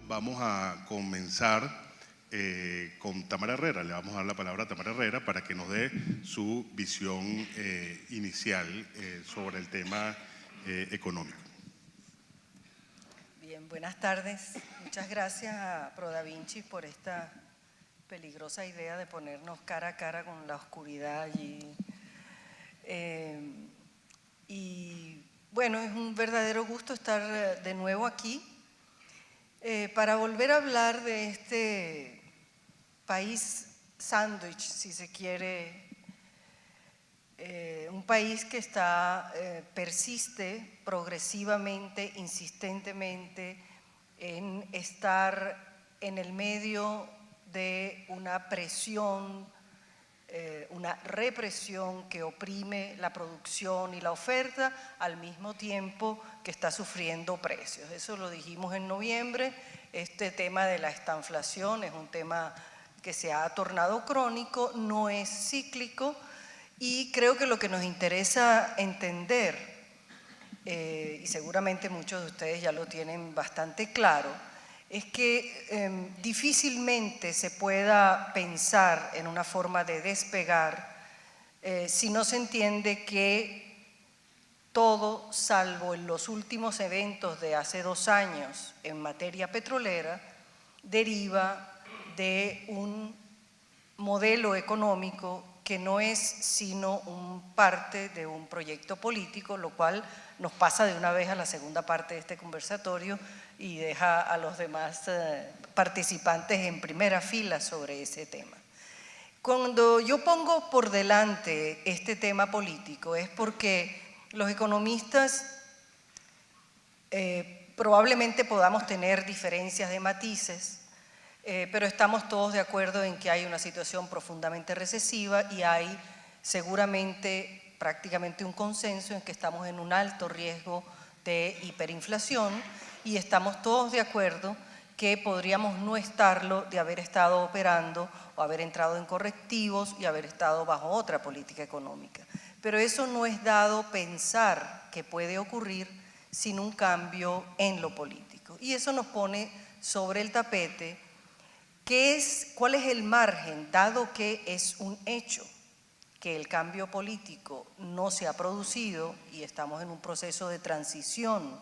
Vamos a comenzar con Tamara Herrera. Le vamos a dar la palabra a Tamara Herrera para que nos dé su visión inicial sobre el tema económico. Bien, buenas tardes. Muchas gracias a ProDaVinci por esta peligrosa idea de ponernos cara a cara con la oscuridad allí. Y bueno, es un verdadero gusto estar de nuevo aquí para volver a hablar de este país sándwich, si se quiere, un país que persiste progresivamente, insistentemente en estar en el medio de una presión, una represión que oprime la producción y la oferta al mismo tiempo que está sufriendo precios. Eso lo dijimos en noviembre. Este tema de la estanflación es un tema que se ha tornado crónico, no es cíclico, y creo que lo que nos interesa entender, y seguramente muchos de ustedes ya lo tienen bastante claro, es que difícilmente se pueda pensar en una forma de despegar si no se entiende que todo, salvo en los últimos eventos de hace 2 años en materia petrolera, deriva de un modelo económico que no es sino parte de un proyecto político, lo cual nos pasa de una vez a la segunda parte de este conversatorio y deja a los demás participantes en primera fila sobre ese tema. Cuando yo pongo por delante este tema político es porque los economistas probablemente podamos tener diferencias de matices, pero estamos todos de acuerdo en que hay una situación profundamente recesiva y hay seguramente prácticamente un consenso en que estamos en un alto riesgo de hiperinflación, y estamos todos de acuerdo que podríamos no estarlo de haber estado operando o haber entrado en correctivos y haber estado bajo otra política económica. Pero eso no es dado pensar que puede ocurrir sin un cambio en lo político. Y eso nos pone sobre el tapete ¿cuál es el margen, dado que es un hecho que el cambio político no se ha producido y estamos en un proceso de transición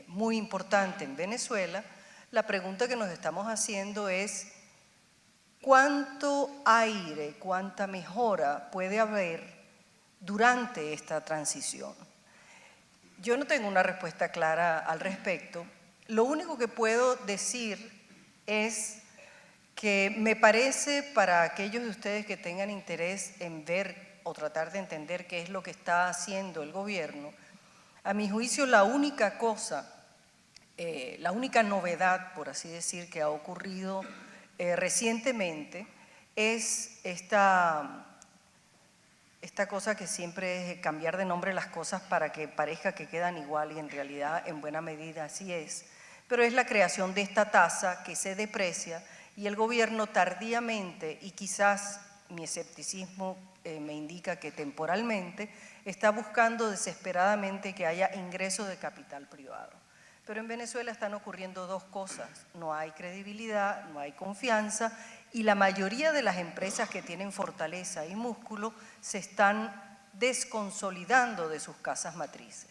muy importante en Venezuela? La pregunta que nos estamos haciendo es ¿cuánto aire, cuánta mejora puede haber durante esta transición? Yo no tengo una respuesta clara al respecto. Lo único que puedo decir es que me parece, para aquellos de ustedes que tengan interés en ver o tratar de entender qué es lo que está haciendo el gobierno, a mi juicio la única cosa, la única novedad, por así decir, que ha ocurrido recientemente es esta cosa que siempre es cambiar de nombre las cosas para que parezca que quedan igual, y en realidad en buena medida así es, pero es la creación de esta tasa que se deprecia, y el gobierno tardíamente, y quizás mi escepticismo me indica que temporalmente, está buscando desesperadamente que haya ingreso de capital privado. Pero en Venezuela están ocurriendo 2 cosas: no hay credibilidad, no hay confianza, y la mayoría de las empresas que tienen fortaleza y músculo se están desconsolidando de sus casas matrices.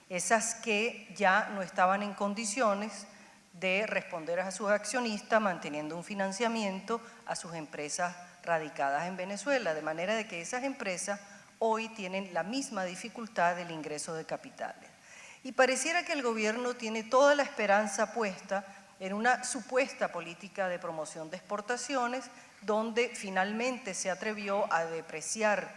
Esas que ya no estaban en condiciones de responder a sus accionistas manteniendo un financiamiento a sus empresas radicadas en Venezuela, de manera de que esas empresas hoy tienen la misma dificultad del ingreso de capitales. Y pareciera que el gobierno tiene toda la esperanza puesta en una supuesta política de promoción de exportaciones, donde finalmente se atrevió a depreciar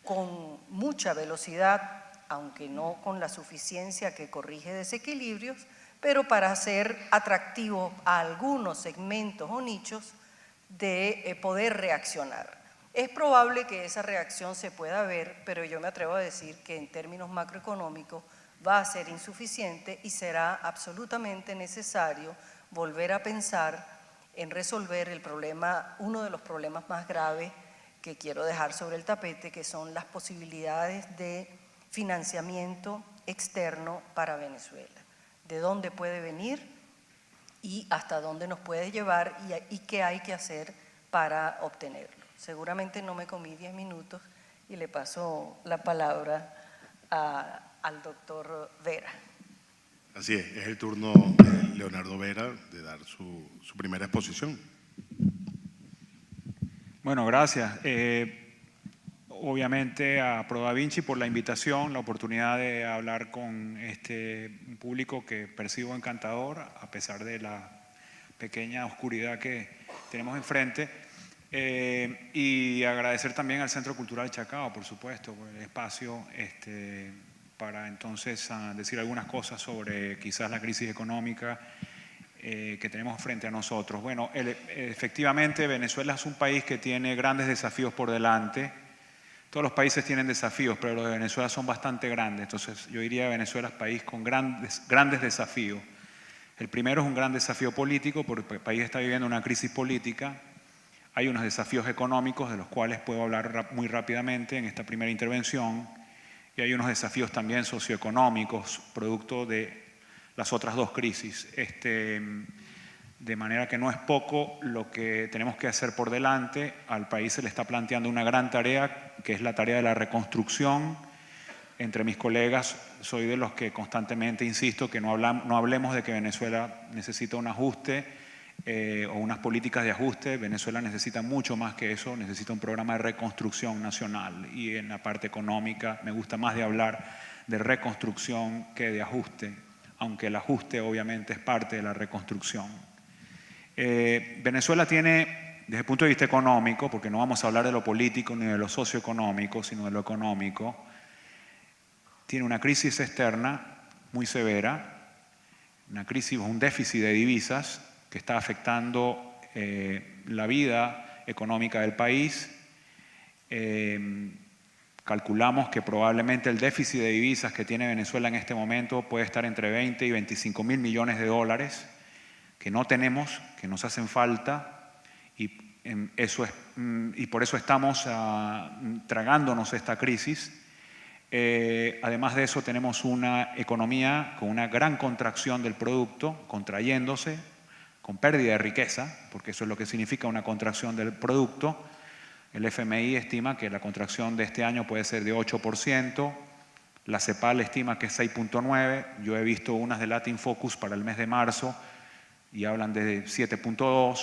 con mucha velocidad, aunque no con la suficiencia que corrige desequilibrios, pero para hacer atractivo a algunos segmentos o nichos de poder reaccionar. Es probable que esa reacción se pueda ver, pero yo me atrevo a decir que en términos macroeconómicos va a ser insuficiente y será absolutamente necesario volver a pensar en resolver el problema, uno de los problemas más graves que quiero dejar sobre el tapete, que son las posibilidades de financiamiento externo para Venezuela. De dónde puede venir y hasta dónde nos puede llevar y qué hay que hacer para obtenerlo. Seguramente no me comí 10 minutos y le paso la palabra al doctor Vera. Así es el turno de Leonardo Vera de dar su primera exposición. Bueno, gracias. Obviamente a ProDaVinci por la invitación, la oportunidad de hablar con este público que percibo encantador, a pesar de la pequeña oscuridad que tenemos enfrente. Y agradecer también al Centro Cultural Chacao, por supuesto, por el espacio para entonces decir algunas cosas sobre quizás la crisis económica que tenemos frente a nosotros. Bueno, efectivamente Venezuela es un país que tiene grandes desafíos por delante. Todos los países tienen desafíos, pero los de Venezuela son bastante grandes. Entonces yo diría que Venezuela es un país con grandes desafíos. El primero es un gran desafío político, porque el país está viviendo una crisis política. Hay unos desafíos económicos de los cuales puedo hablar muy rápidamente en esta primera intervención. Y hay unos desafíos también socioeconómicos, producto de las otras dos crisis. De manera que no es poco lo que tenemos que hacer por delante. Al país se le está planteando una gran tarea, que es la tarea de la reconstrucción. Entre mis colegas soy de los que constantemente insisto que no hablemos de que Venezuela necesita un ajuste o unas políticas de ajuste. Venezuela necesita mucho más que eso, necesita un programa de reconstrucción nacional. Y en la parte económica me gusta más de hablar de reconstrucción que de ajuste, aunque el ajuste obviamente es parte de la reconstrucción. Venezuela tiene, desde el punto de vista económico, porque no vamos a hablar de lo político ni de lo socioeconómico, sino de lo económico, tiene una crisis externa muy severa, una crisis, un déficit de divisas que está afectando la vida económica del país. Calculamos que probablemente el déficit de divisas que tiene Venezuela en este momento puede estar entre 20 y 25 mil millones de dólares, que no tenemos, que nos hacen falta, y por eso estamos tragándonos esta crisis. Además de eso, tenemos una economía con una gran contracción del producto, contrayéndose, con pérdida de riqueza, porque eso es lo que significa una contracción del producto. El FMI estima que la contracción de este año puede ser de 8%, la CEPAL estima que es 6.9%, yo he visto unas de Latin Focus para el mes de marzo y hablan de 7.2%,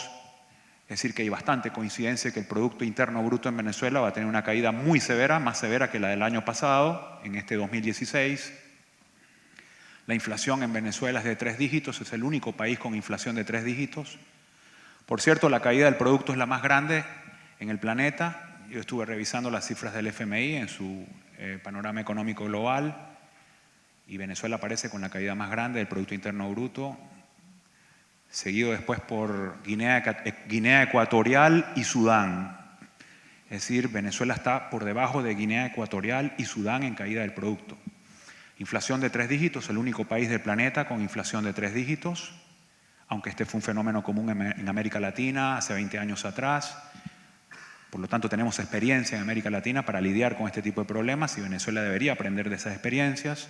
es decir que hay bastante coincidencia que el Producto Interno Bruto en Venezuela va a tener una caída muy severa, más severa que la del año pasado, en este 2016. La inflación en Venezuela es de 3 dígitos, es el único país con inflación de 3 dígitos. Por cierto, la caída del producto es la más grande en el planeta. Yo estuve revisando las cifras del FMI en su panorama económico global y Venezuela aparece con la caída más grande del Producto Interno Bruto, seguido después por Guinea Ecuatorial y Sudán. Es decir, Venezuela está por debajo de Guinea Ecuatorial y Sudán en caída del producto. Inflación de 3 dígitos, el único país del planeta con inflación de 3 dígitos, aunque este fue un fenómeno común en América Latina hace 20 años atrás. Por lo tanto, tenemos experiencia en América Latina para lidiar con este tipo de problemas y Venezuela debería aprender de esas experiencias.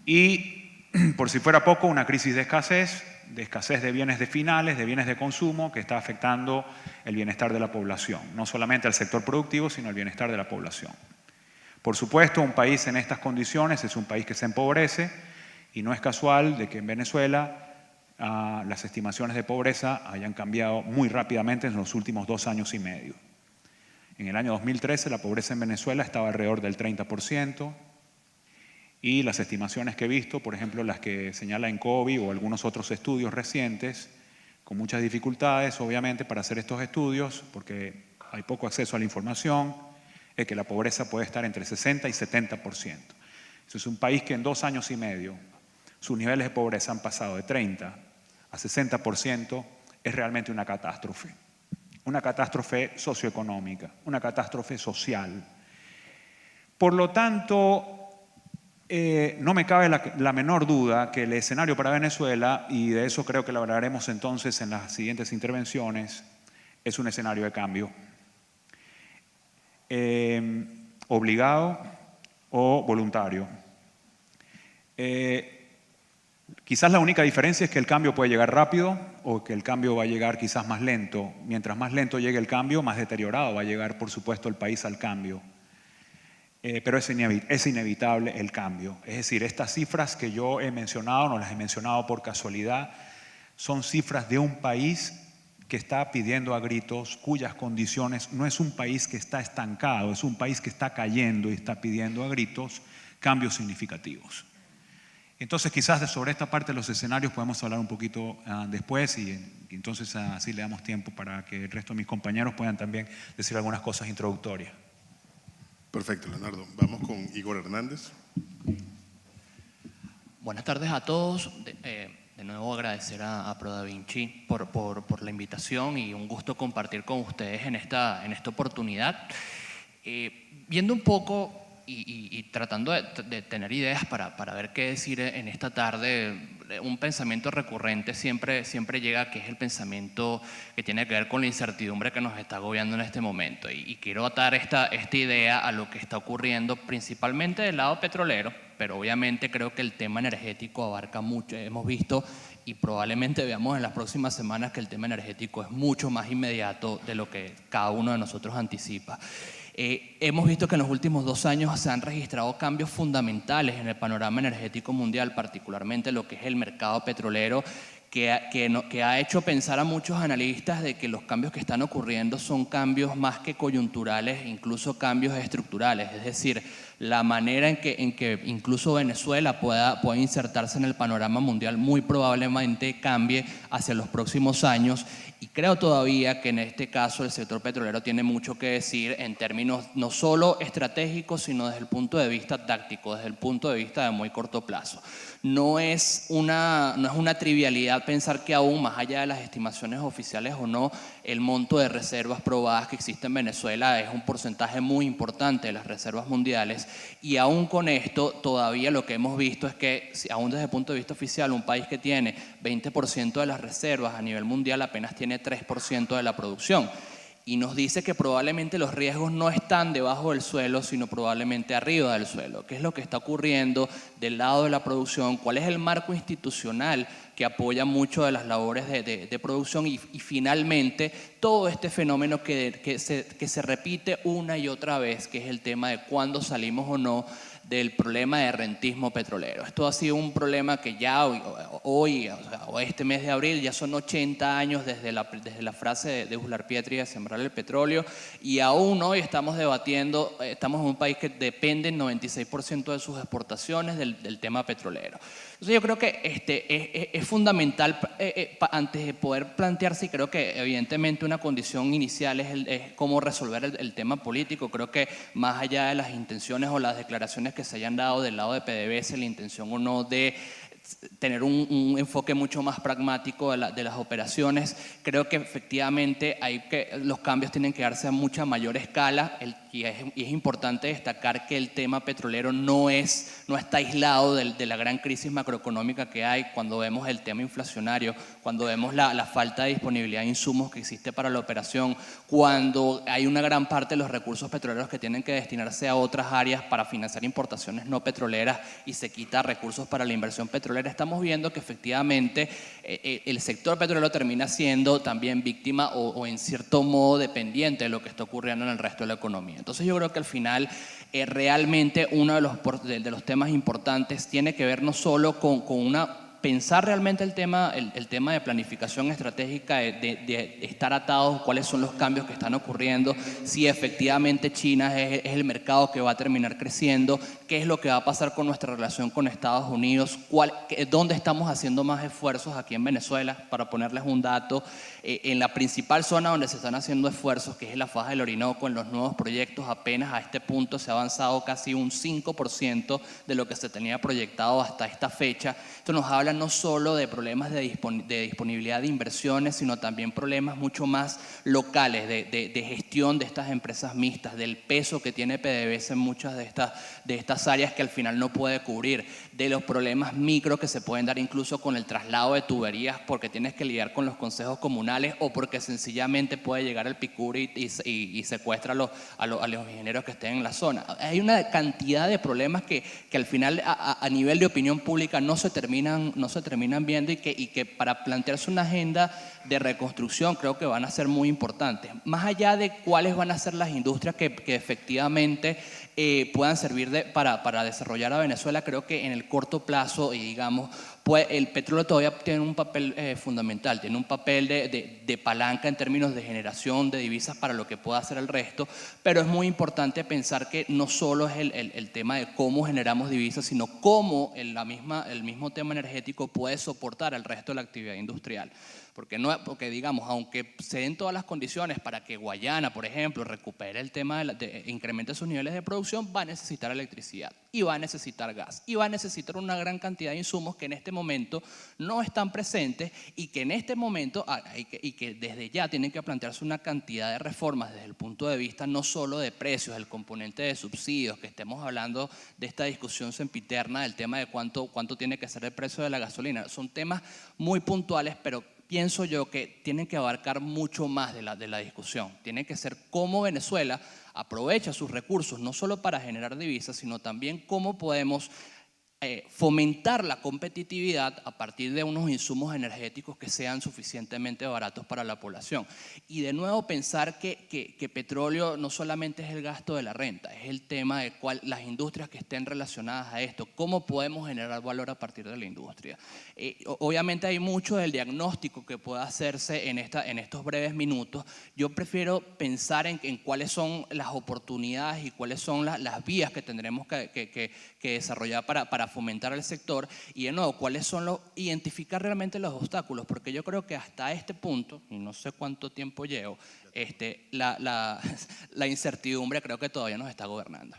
Y, por si fuera poco, una crisis de escasez de bienes de finales, de bienes de consumo, que está afectando el bienestar de la población. No solamente al sector productivo, sino al bienestar de la población. Por supuesto, un país en estas condiciones es un país que se empobrece y no es casual de que en Venezuela las estimaciones de pobreza hayan cambiado muy rápidamente en los últimos 2 años y medio. En el año 2013 la pobreza en Venezuela estaba alrededor del 30% y las estimaciones que he visto, por ejemplo las que señala ENCOBI o algunos otros estudios recientes, con muchas dificultades obviamente para hacer estos estudios porque hay poco acceso a la información, es que la pobreza puede estar entre 60 y 70%. Eso es un país que en 2 años y medio sus niveles de pobreza han pasado de 30 a 60%, es realmente una catástrofe. Una catástrofe socioeconómica, una catástrofe social. Por lo tanto, no me cabe la menor duda que el escenario para Venezuela, y de eso creo que lo hablaremos entonces en las siguientes intervenciones, es un escenario de cambio. Obligado o voluntario. Quizás la única diferencia es que el cambio puede llegar rápido o que el cambio va a llegar quizás más lento. Mientras más lento llegue el cambio, más deteriorado va a llegar, por supuesto, el país al cambio. Pero es inevitable el cambio. Es decir, estas cifras que yo he mencionado, no las he mencionado por casualidad, son cifras de un país que está pidiendo a gritos, cuyas condiciones no es un país que está estancado, es un país que está cayendo y está pidiendo a gritos cambios significativos. Entonces quizás sobre esta parte de los escenarios podemos hablar un poquito después y entonces así le damos tiempo para que el resto de mis compañeros puedan también decir algunas cosas introductorias. Perfecto, Leonardo. Vamos con Igor Hernández. Buenas tardes a todos. De nuevo agradecer a ProDaVinci por la invitación y un gusto compartir con ustedes en esta oportunidad. Viendo un poco y tratando de tener ideas para ver qué decir en esta tarde, un pensamiento recurrente siempre llega, que es el pensamiento que tiene que ver con la incertidumbre que nos está agobiando en este momento. Y quiero atar esta idea a lo que está ocurriendo principalmente del lado petrolero, pero obviamente creo que el tema energético abarca mucho. Hemos visto y probablemente veamos en las próximas semanas que el tema energético es mucho más inmediato de lo que cada uno de nosotros anticipa. Hemos visto que en los últimos 2 años se han registrado cambios fundamentales en el panorama energético mundial, particularmente lo que es el mercado petrolero, que ha hecho pensar a muchos analistas de que los cambios que están ocurriendo son cambios más que coyunturales, incluso cambios estructurales. Es decir, la manera en que incluso Venezuela pueda insertarse en el panorama mundial muy probablemente cambie hacia los próximos años. Y creo todavía que en este caso el sector petrolero tiene mucho que decir en términos no solo estratégicos, sino desde el punto de vista táctico, desde el punto de vista de muy corto plazo. No es una trivialidad pensar que aún más allá de las estimaciones oficiales o no, el monto de reservas probadas que existe en Venezuela es un porcentaje muy importante de las reservas mundiales, y aún con esto todavía lo que hemos visto es que aún desde el punto de vista oficial un país que tiene 20% de las reservas a nivel mundial apenas tiene 3% de la producción. Y nos dice que probablemente los riesgos no están debajo del suelo, sino probablemente arriba del suelo. ¿Qué es lo que está ocurriendo del lado de la producción? ¿Cuál es el marco institucional que apoya mucho de las labores de producción? Y finalmente, todo este fenómeno que se repite una y otra vez, que es el tema de cuándo salimos o no del problema de rentismo petrolero. Esto ha sido un problema que ya hoy o este mes de abril, ya son 80 años desde la frase de Uslar Pietri de sembrar el petróleo, y aún hoy estamos debatiendo, estamos en un país que depende en 96% de sus exportaciones del tema petrolero. Entonces yo creo que es fundamental antes de poder plantearse, y creo que evidentemente una condición inicial es cómo resolver el tema político. Creo que más allá de las intenciones o las declaraciones que se hayan dado del lado de PDVSA, la intención o no de tener un enfoque mucho más pragmático de las operaciones, creo que efectivamente los cambios tienen que darse a mucha mayor escala, y es importante destacar que el tema petrolero no está aislado de la gran crisis macroeconómica que hay. Cuando vemos el tema inflacionario, cuando vemos la falta de disponibilidad de insumos que existe para la operación, cuando hay una gran parte de los recursos petroleros que tienen que destinarse a otras áreas para financiar importaciones no petroleras y se quita recursos para la inversión petrolera, estamos viendo que efectivamente el sector petrolero termina siendo también víctima o en cierto modo dependiente de lo que está ocurriendo en el resto de la economía. Entonces yo creo que al final realmente uno de los temas importantes tiene que ver no solo con una pensar realmente el tema de planificación estratégica, de estar atados, cuáles son los cambios que están ocurriendo, si efectivamente China es el mercado que va a terminar creciendo, qué es lo que va a pasar con nuestra relación con Estados Unidos, dónde estamos haciendo más esfuerzos aquí en Venezuela. Para ponerles un dato, en la principal zona donde se están haciendo esfuerzos, que es en la faja del Orinoco, en los nuevos proyectos, apenas a este punto se ha avanzado casi un 5% de lo que se tenía proyectado hasta esta fecha. Esto nos habla no solo de problemas de disponibilidad de inversiones, sino también problemas mucho más locales de gestión de estas empresas mixtas, del peso que tiene PDVSA en muchas de estas áreas que al final no puede cubrir, de los problemas micro que se pueden dar incluso con el traslado de tuberías porque tienes que lidiar con los consejos comunales o porque sencillamente puede llegar el PICUR y secuestra a los ingenieros que estén en la zona. Hay una cantidad de problemas que al final a nivel de opinión pública no se terminan viendo y que para plantearse una agenda de reconstrucción creo que van a ser muy importantes. Más allá de cuáles van a ser las industrias que efectivamente puedan servir para desarrollar a Venezuela, creo que en el corto plazo, y digamos, pues el petróleo todavía tiene un papel fundamental, tiene un papel de palanca en términos de generación de divisas para lo que pueda hacer el resto, pero es muy importante pensar que no solo es el tema de cómo generamos divisas, sino cómo el mismo tema energético puede soportar el resto de la actividad industrial. Porque digamos, aunque se den todas las condiciones para que Guayana, por ejemplo, recupere el tema incremente sus niveles de producción, va a necesitar electricidad y va a necesitar gas y va a necesitar una gran cantidad de insumos que en este momento no están presentes y que en este momento y que desde ya tienen que plantearse una cantidad de reformas desde el punto de vista no solo de precios, del componente de subsidios, que estemos hablando de esta discusión sempiterna del tema de cuánto tiene que ser el precio de la gasolina. Son temas muy puntuales, pero pienso yo que tienen que abarcar mucho más de la discusión. Tiene que ser cómo Venezuela aprovecha sus recursos, no solo para generar divisas, sino también cómo podemos fomentar la competitividad a partir de unos insumos energéticos que sean suficientemente baratos para la población. Y de nuevo pensar que petróleo no solamente es el gasto de la renta, es el tema de las industrias que estén relacionadas a esto, cómo podemos generar valor a partir de la industria. Obviamente hay mucho del diagnóstico que pueda hacerse en estos breves minutos. Yo prefiero pensar en cuáles son las oportunidades y cuáles son las vías que tendremos que desarrollar para fomentar el sector y de nuevo, identificar realmente los obstáculos, porque yo creo que hasta este punto, y no sé cuánto tiempo llevo, la incertidumbre creo que todavía nos está gobernando.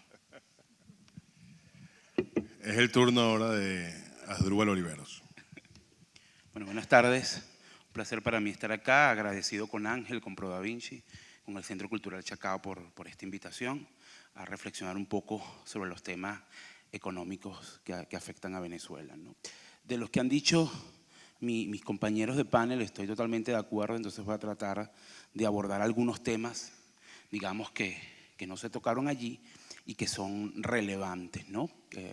Es el turno ahora de Asdrúbal Oliveros. Bueno, buenas tardes. Un placer para mí estar acá, agradecido con Ángel, con ProDaVinci, con el Centro Cultural Chacao por esta invitación a reflexionar un poco sobre los temas económicos que afectan a Venezuela, ¿no? De los que han dicho mis compañeros de panel estoy totalmente de acuerdo, entonces voy a tratar de abordar algunos temas, digamos, que no se tocaron allí y que son relevantes, ¿no?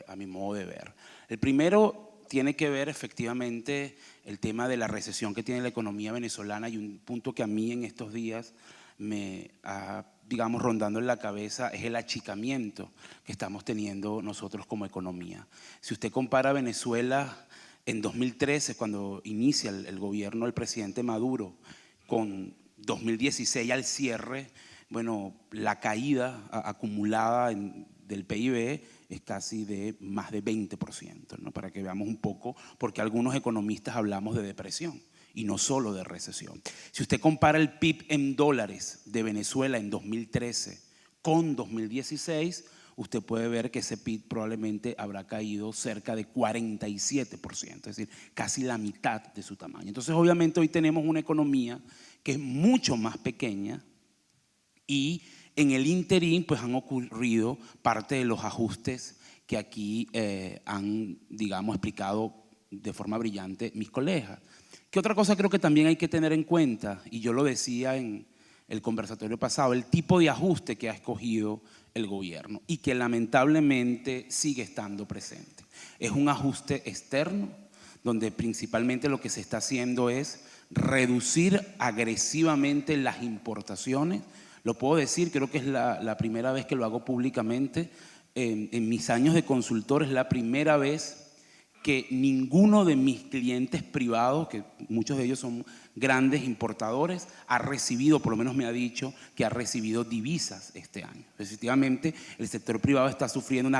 A mi modo de ver. El primero tiene que ver efectivamente el tema de la recesión que tiene la economía venezolana y un punto que a mí en estos días me ha, digamos, rondando en la cabeza es el achicamiento que estamos teniendo nosotros como economía. Si usted compara Venezuela en 2013, cuando inicia el gobierno del presidente Maduro, con 2016 al cierre, bueno, la caída acumulada del PIB es casi de más de 20%, ¿no? Para que veamos un poco, porque algunos economistas hablamos de depresión y no solo de recesión. Si usted compara el PIB en dólares de Venezuela en 2013 con 2016, usted puede ver que ese PIB probablemente habrá caído cerca de 47%, es decir, casi la mitad de su tamaño. Entonces, obviamente, hoy tenemos una economía que es mucho más pequeña y en el interín pues han ocurrido parte de los ajustes que aquí han, digamos, explicado de forma brillante mis colegas. ¿Qué otra cosa creo que también hay que tener en cuenta? Y yo lo decía en el conversatorio pasado, el tipo de ajuste que ha escogido el gobierno y que lamentablemente sigue estando presente. Es un ajuste externo donde principalmente lo que se está haciendo es reducir agresivamente las importaciones. Lo puedo decir, creo que es la primera vez que lo hago públicamente. En mis años de consultor es la primera vez que ninguno de mis clientes privados, que muchos de ellos son grandes importadores, ha recibido, por lo menos me ha dicho, que ha recibido divisas este año. Efectivamente, el sector privado está sufriendo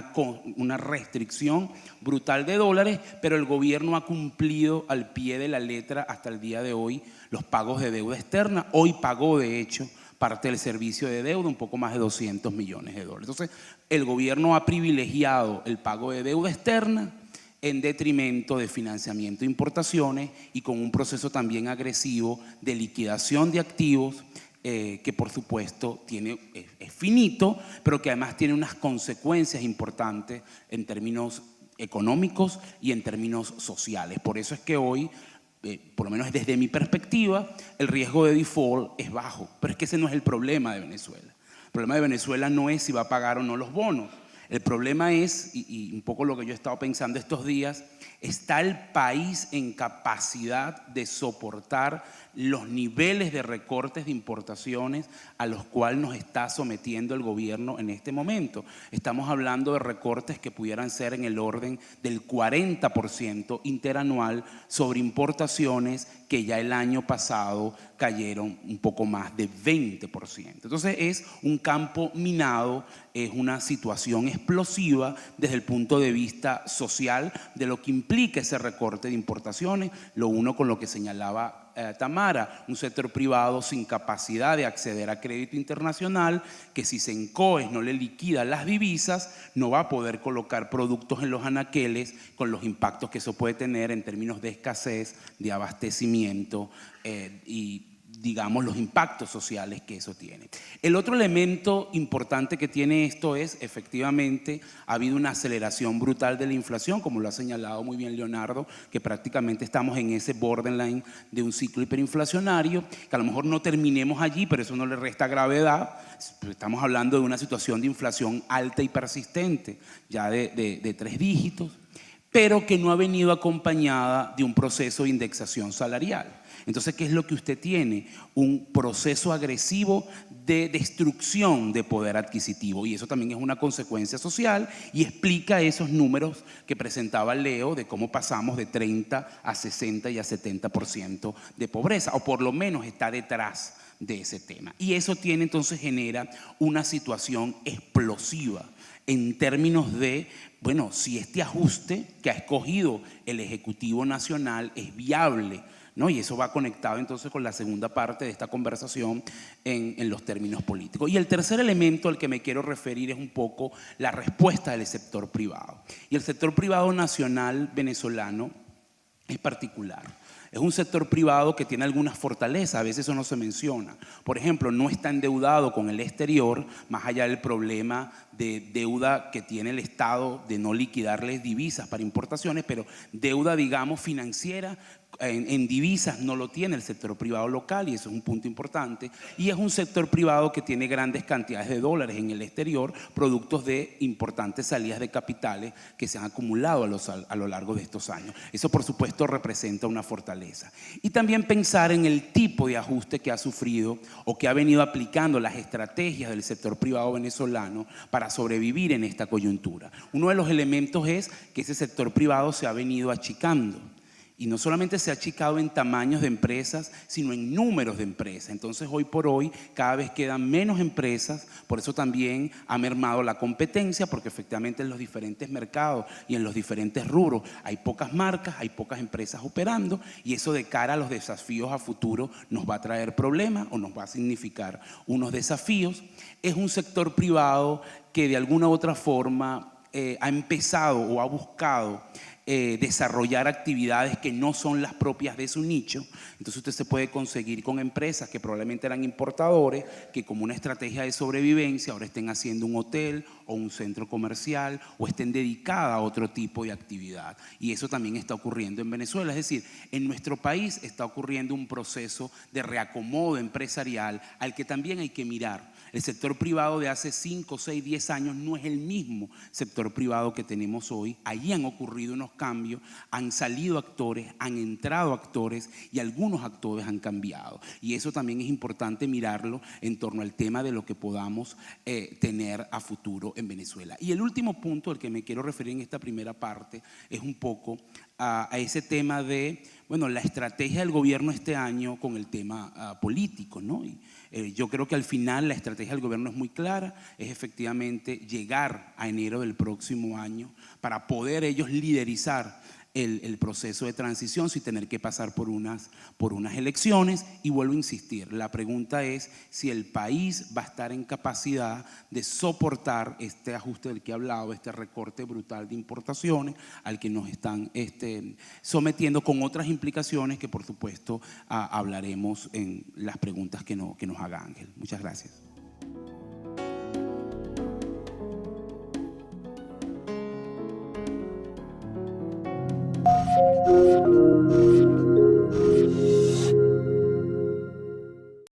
una restricción brutal de dólares, pero el gobierno ha cumplido al pie de la letra hasta el día de hoy los pagos de deuda externa. Hoy pagó, de hecho, parte del servicio de deuda, un poco más de 200 millones de dólares. Entonces, el gobierno ha privilegiado el pago de deuda externa en detrimento de financiamiento de importaciones y con un proceso también agresivo de liquidación de activos que por supuesto es finito, pero que además tiene unas consecuencias importantes en términos económicos y en términos sociales. Por eso es que hoy, por lo menos desde mi perspectiva, el riesgo de default es bajo, pero es que ese no es el problema de Venezuela. El problema de Venezuela no es si va a pagar o no los bonos. El problema es, y un poco lo que yo he estado pensando estos días, ¿está el país en capacidad de soportar los niveles de recortes de importaciones a los cuales nos está sometiendo el gobierno en este momento? Estamos hablando de recortes que pudieran ser en el orden del 40% interanual sobre importaciones que ya el año pasado cayeron un poco más de 20%. Entonces es un campo minado, es una situación explosiva desde el punto de vista social de lo que implica ese recorte de importaciones, lo uno con lo que señalaba Tamara, un sector privado sin capacidad de acceder a crédito internacional, que si Sencoes no le liquida las divisas, no va a poder colocar productos en los anaqueles con los impactos que eso puede tener en términos de escasez, de abastecimiento y digamos los impactos sociales que eso tiene. El otro elemento importante que tiene esto es, efectivamente, ha habido una aceleración brutal de la inflación, como lo ha señalado muy bien Leonardo, que prácticamente estamos en ese borderline de un ciclo hiperinflacionario, que a lo mejor no terminemos allí, pero eso no le resta gravedad. Estamos hablando de una situación de inflación alta y persistente, ya de 3 dígitos, pero que no ha venido acompañada de un proceso de indexación salarial. Entonces, ¿qué es lo que usted tiene? Un proceso agresivo de destrucción de poder adquisitivo, y eso también es una consecuencia social y explica esos números que presentaba Leo de cómo pasamos de 30 a 60 y a 70% de pobreza, o por lo menos está detrás de ese tema. Y eso tiene, entonces genera una situación explosiva en términos de, bueno, si este ajuste que ha escogido el Ejecutivo Nacional es viable, ¿no? Y eso va conectado entonces con la segunda parte de esta conversación en los términos políticos. Y el tercer elemento al que me quiero referir es un poco la respuesta del sector privado. Y el sector privado nacional venezolano es particular. Es un sector privado que tiene algunas fortalezas, a veces eso no se menciona. Por ejemplo, no está endeudado con el exterior, más allá del problema de deuda que tiene el Estado de no liquidarles divisas para importaciones, pero deuda, digamos, financiera en divisas no lo tiene el sector privado local, y eso es un punto importante. Y es un sector privado que tiene grandes cantidades de dólares en el exterior, productos de importantes salidas de capitales que se han acumulado a lo largo de estos años. Eso, por supuesto, representa una fortaleza. Y también pensar en el tipo de ajuste que ha sufrido o que ha venido aplicando las estrategias del sector privado venezolano para sobrevivir en esta coyuntura. Uno de los elementos es que ese sector privado se ha venido achicando. Y no solamente se ha achicado en tamaños de empresas, sino en números de empresas. Entonces, hoy por hoy, cada vez quedan menos empresas, por eso también ha mermado la competencia, porque efectivamente en los diferentes mercados y en los diferentes rubros hay pocas marcas, hay pocas empresas operando, y eso de cara a los desafíos a futuro nos va a traer problemas o nos va a significar unos desafíos. Es un sector privado que de alguna u otra forma ha empezado o ha buscado desarrollar actividades que no son las propias de su nicho. Entonces usted se puede conseguir con empresas que probablemente eran importadores, que como una estrategia de sobrevivencia ahora estén haciendo un hotel o un centro comercial o estén dedicadas a otro tipo de actividad. Y eso también está ocurriendo en Venezuela. Es decir, en nuestro país está ocurriendo un proceso de reacomodo empresarial al que también hay que mirar. El sector privado de hace 5, 6, 10 años no es el mismo sector privado que tenemos hoy. Allí han ocurrido unos cambios, han salido actores, han entrado actores y algunos actores han cambiado. Y eso también es importante mirarlo en torno al tema de lo que podamos tener a futuro en Venezuela. Y el último punto al que me quiero referir en esta primera parte es un poco a ese tema de, bueno, la estrategia del gobierno este año con el tema político, ¿no? Y, yo creo que al final la estrategia del gobierno es muy clara, es efectivamente llegar a enero del próximo año para poder ellos liderizar el proceso de transición sin tener que pasar por unas elecciones. Y vuelvo a insistir, la pregunta es si el país va a estar en capacidad de soportar este ajuste del que he hablado, este recorte brutal de importaciones al que nos están sometiendo, con otras implicaciones que por supuesto hablaremos en las preguntas que nos haga Ángel. Muchas gracias.